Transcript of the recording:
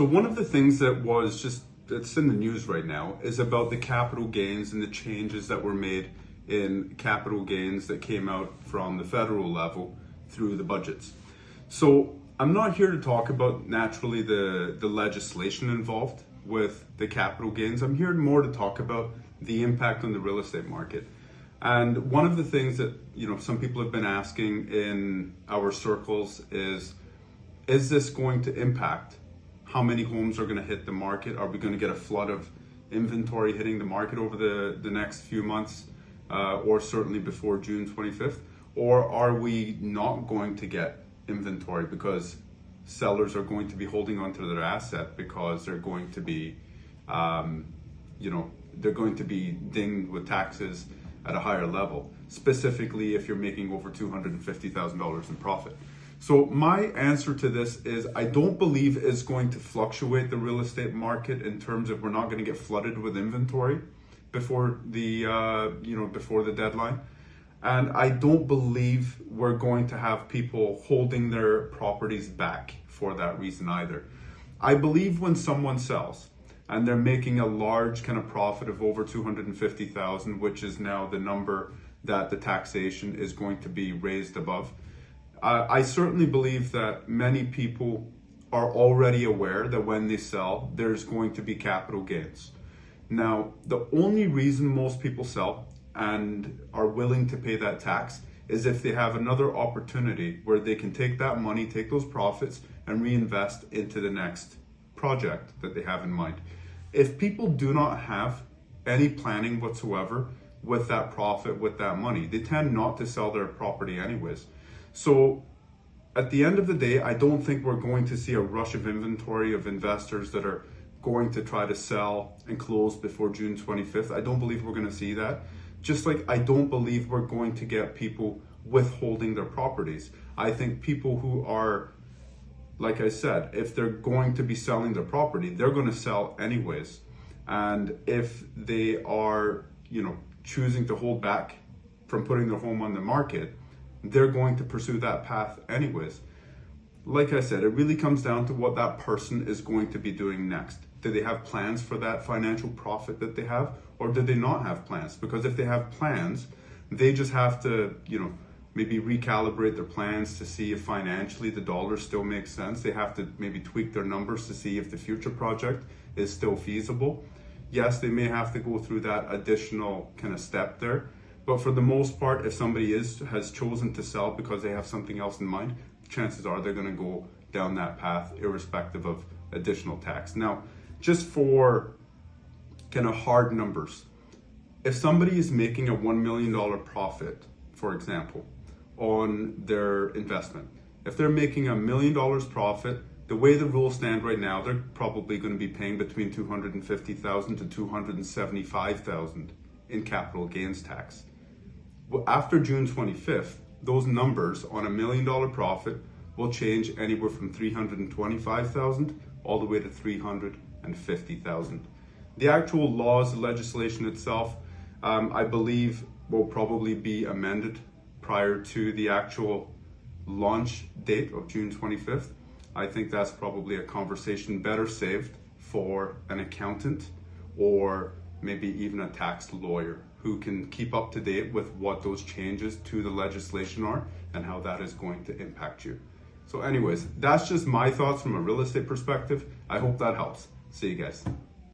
So one of the things that was it's in the news right now is about the capital gains and the changes that were made in capital gains that came out from the federal level through the budgets. So I'm not here to talk about naturally the legislation involved with the capital gains. I'm here more to talk about the impact on the real estate market. And one of the things that, some people have been asking in our circles is this going to impact how many homes are going to hit the market? Are we going to get a flood of inventory hitting the market over the next few months, or certainly before June 25th? Or are we not going to get inventory because sellers are going to be holding onto their asset because they're going to be, they're going to be dinged with taxes at a higher level, specifically if you're making over $250,000 in profit. So my answer to this is I don't believe it's going to fluctuate the real estate market in terms of we're not going to get flooded with inventory before the before the deadline. And I don't believe we're going to have people holding their properties back for that reason either. I believe when someone sells and they're making a large kind of profit of over 250,000, which is now the number that the taxation is going to be raised above, I certainly believe that many people are already aware that when they sell, there's going to be capital gains. Now, the only reason most people sell and are willing to pay that tax is if they have another opportunity where they can take that money, take those profits, and reinvest into the next project that they have in mind. If people do not have any planning whatsoever with that profit, with that money, they tend not to sell their property anyways. So at the end of the day, I don't think we're going to see a rush of inventory of investors that are going to try to sell and close before June 25th. I don't believe we're going to see that. Just like I don't believe we're going to get people withholding their properties. I think people who are, like I said, if they're going to be selling their property, they're going to sell anyways. And if they are, choosing to hold back from putting their home on the market, they're going to pursue that path anyways. Like I said, it really comes down to what that person is going to be doing next. Do they have plans for that financial profit that they have, or do they not have plans? Because if they have plans, they just have to, maybe recalibrate their plans to see if financially the dollar still makes sense. They have to maybe tweak their numbers to see if the future project is still feasible. Yes, they may have to go through that additional kind of step there. But for the most part, if somebody has chosen to sell because they have something else in mind, chances are they're going to go down that path irrespective of additional tax. Now, just for kind of hard numbers, if somebody is making a $1 million profit, for example, on their investment, if they're making $1 million profit, the way the rules stand right now, they're probably going to be paying between $250,000 to $275,000 in capital gains tax. Well, after June 25th, those numbers on $1 million profit will change anywhere from $325,000 all the way to $350,000. The actual laws, the legislation itself, I believe will probably be amended prior to the actual launch date of June 25th. I think that's probably a conversation better saved for an accountant or maybe even a tax lawyer who can keep up to date with what those changes to the legislation are and how that is going to impact you. So anyways, that's just my thoughts from a real estate perspective. I hope that helps. See you guys.